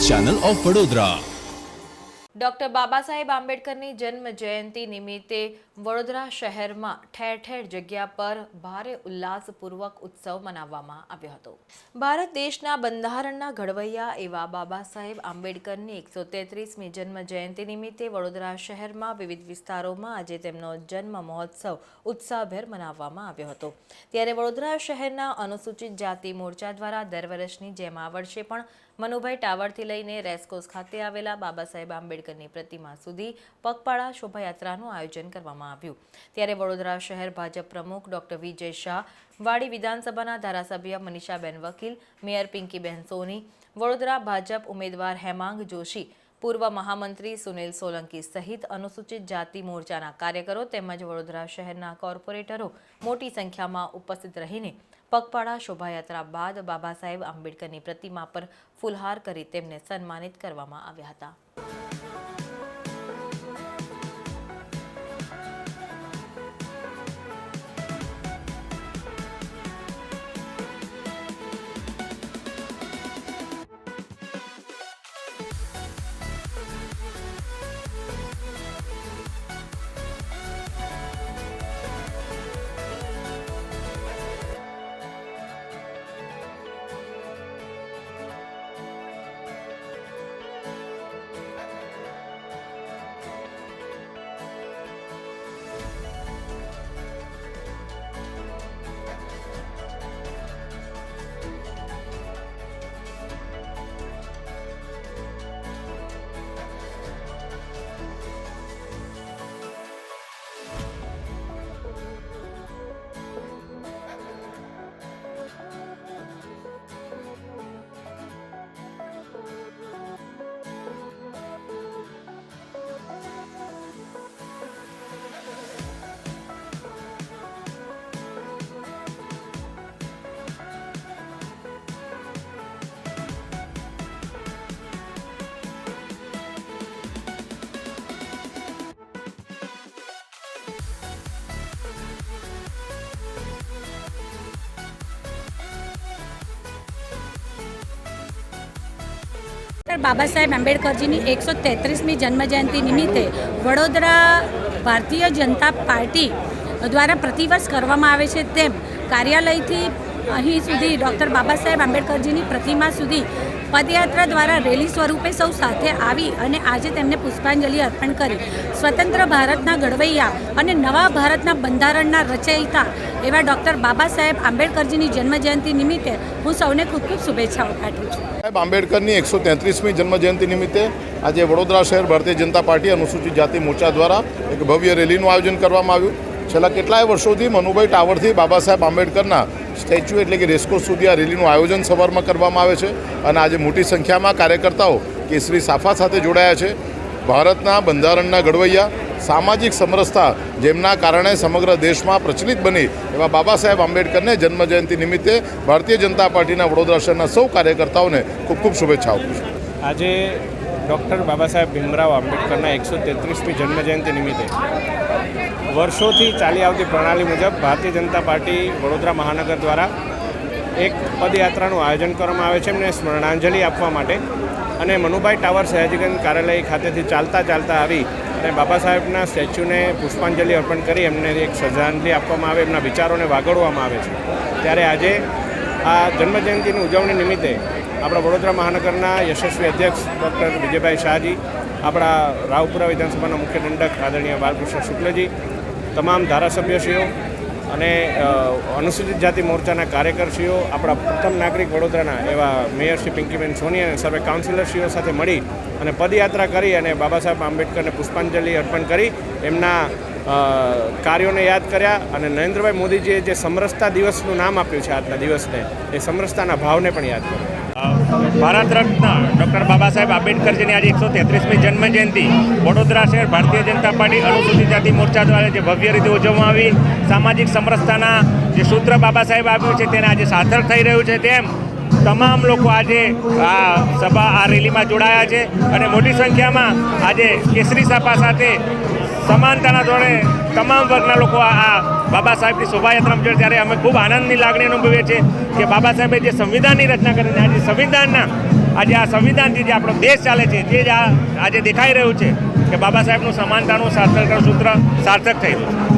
Channel of Vadodara. Doctor Baba Saheb आंबेडकરની જન્મ જયંતિ નિમિત્તે વડોદરા શહેરમાં ઠેર ઠેર જગ્યા પર ભારે ઉલ્લાસપૂર્વક ઉત્સવ મનાવવામાં આવ્યો હતો। ભારત દેશના બંધારણના ઘડવૈયા એવા બાબા સાહેબ આંબેડકરની 133મી જન્મ જયંતિ નિમિત્તે વડોદરા શહેરમાં વિવિધ વિસ્તારોમાં આજે તેમનો જન્મ મહોત્સવ ઉત્સાહભેર મનાવવામાં આવ્યો હતો। ત્યારે વડોદરા શહેરના અનુસૂચિત જાતિ મોરચા દ્વારા દર વર્ષની જેમ આ વર્ષે પણ મનુભાઈ ટાવરથી લઈને રેસકોર્સ ખાતે આવેલા બાબા સાહેબ આંબેડકરની પ્રતિમા સુધી પગપાળા શોભાયાત્રાનું આયોજન કરવામાં આવ્યું। ત્યારે વડોદરા શહેર ભાજપ પ્રમુખ ડોક્ટર વિજય શાહ, વાડી વિધાનસભાના ધારાસભ્ય મનીષાબેન વકીલ, મેયર પિંકીબેન સોની, વડોદરા ભાજપ ઉમેદવાર હેમાંગ જોશી, પૂર્વ મહામંત્રી સુનિલ સોલંકી સહિત અનુસૂચિત જાતિ મોરચાના કાર્યકરો તેમજ વડોદરા શહેરના કોર્પોરેટરો મોટી સંખ્યામાં ઉપસ્થિત રહીને પગપાળા શોભાયાત્રા બાદ બાબા સાહેબ આંબેડકરની પ્રતિમા પર ફૂલહાર કરી તેમને સન્માનિત કરવામાં આવ્યા હતા। बाबा साहेब आंबेडकरजीनी 133मी जन्मजयंती निमित्ते वडोदरा भारतीय जनता पार्टी द्वारा प्रतिवर्ष करवामां आवे छे तेम कार्यालयथी અહીં સુધી ડૉક્ટર બાબા સાહેબ આંબેડકરજીની પ્રતિમા સુધી પદયાત્રા દ્વારા રેલી સ્વરૂપે સૌ સાથે આવી અને આજે તેમને પુષ્પાંજલિ અર્પણ કરી સ્વતંત્ર ભારતના ઘડવૈયા અને નવા ભારતના બંધારણના રચયિતા એવા ડૉક્ટર બાબા સાહેબ આંબેડકરજીની જન્મજયંતિ નિમિત્તે હું સૌને ખૂબ ખૂબ શુભેચ્છાઓ પાઠવું છું। સાહેબ આંબેડકરની 133મી જન્મજયંતિ નિમિત્તે આજે વડોદરા શહેર ભારતીય જનતા પાર્ટી અનુસૂચિત જાતિ મોરચા દ્વારા એક ભવ્ય રેલીનું આયોજન કરવામાં આવ્યું। છેલ્લા કેટલાય વર્ષોથી મનુભાઈ ટાવરથી બાબા સાહેબ આંબેડકરના સ્ટેચ્યુ એટલે કે રેસકોર્સ સુધી આ રેલીનું આયોજન સવારમાં કરવામાં આવે છે અને આજે મોટી સંખ્યામાં કાર્યકર્તાઓ કેસરી સાફા સાથે જોડાયા છે। ભારતના બંધારણના ઘડવૈયા, સામાજિક સમરસતા જેમના કારણે સમગ્ર દેશમાં પ્રચલિત બની એવા બાબા સાહેબ આંબેડકરને જન્મજયંતિ નિમિત્તે ભારતીય જનતા પાર્ટીના વડોદરા શહેરના સૌ કાર્યકર્તાઓને ખૂબ ખૂબ શુભેચ્છાઓ આપું છું। આજે ડૉક્ટર બાબા સાહેબ ભીમરાવ આંબેડકરના 133મી જન્મજયંતિ નિમિત્તે વર્ષોથી ચાલી આવતી પ્રણાલી મુજબ ભારતીય જનતા પાર્ટી વડોદરા મહાનગર દ્વારા એક પદયાત્રાનું આયોજન કરવામાં આવે છે એમને સ્મરણાંજલિ આપવા માટે અને મનુભાઈ ટાવર સયાજીગંજ કાર્યાલય ખાતેથી ચાલતા આવી અને બાબા સાહેબના સ્ટેચ્યુને પુષ્પાંજલિ અર્પણ કરી એમને એક શ્રદ્ધાંજલિ આપવામાં આવે, એમના વિચારોને વાગોળવામાં આવે છે। ત્યારે આજે આ જન્મજયંતિની ઉજવણી નિમિત્તે આપણા વડોદરા મહાનગરના યશસ્વી અધ્યક્ષ ડૉક્ટર વિજયભાઈ શાહજી, આપણા રાવપુરા વિધાનસભાના મુખ્ય દંડક આદરણીય બાલકૃષ્ણ શુક્લજી, તમામ ધારાસભ્યશ્રીઓ અને અનુસૂચિત જાતિ મોરચાના કાર્યકરશ્રીઓ, આપણા પ્રથમ નાગરિક વડોદરાના એવા મેયર શ્રી પિંકીબેન સોની અને સર્વે કાઉન્સિલરશ્રીઓ સાથે મળી અને પદયાત્રા કરી અને બાબા સાહેબ આંબેડકરને પુષ્પાંજલિ અર્પણ કરી એમના કાર્યોને યાદ કર્યા અને નરેન્દ્રભાઈ મોદીજીએ જે સમરસતા દિવસનું નામ આપ્યું છે આજના દિવસને, એ સમરસતાના ભાવને પણ યાદ કર્યા। ભારત રત્ન ડૉક્ટર બાબા સાહેબ આંબેડકરજીની આજે 133મી જન્મજયંતિ વડોદરા શહેર ભારતીય જનતા પાર્ટી અનુસૂચિત જાતિ મોરચા દ્વારા જે ભવ્ય રીતે ઉજવવામાં આવી, સામાજિક સમરસતાના જે સૂત્ર બાબા સાહેબ આપ્યું છે તેને આજે સાર્થક થઈ રહ્યું છે, તેમ તમામ લોકો આજે આ રેલીમાં જોડાયા છે અને મોટી સંખ્યામાં આજે કેસરી સાફા સાથે સમાનતાના ધોરણે તમામ વર્ગના લોકો આ બાબા સાહેબની શોભાયાત્રામાં જોડે ત્યારે અમે ખૂબ આનંદની લાગણી અનુભવીએ છીએ કે બાબા સાહેબે જે સંવિધાનની રચના કરીને આજે સંવિધાનના આજે આ સંવિધાનથી જે આપણો દેશ ચાલે છે તે જ આજે દેખાઈ રહ્યું છે કે બાબા સાહેબનું સમાનતાનું સૂત્ર સાર્થક થઈ રહ્યું છે.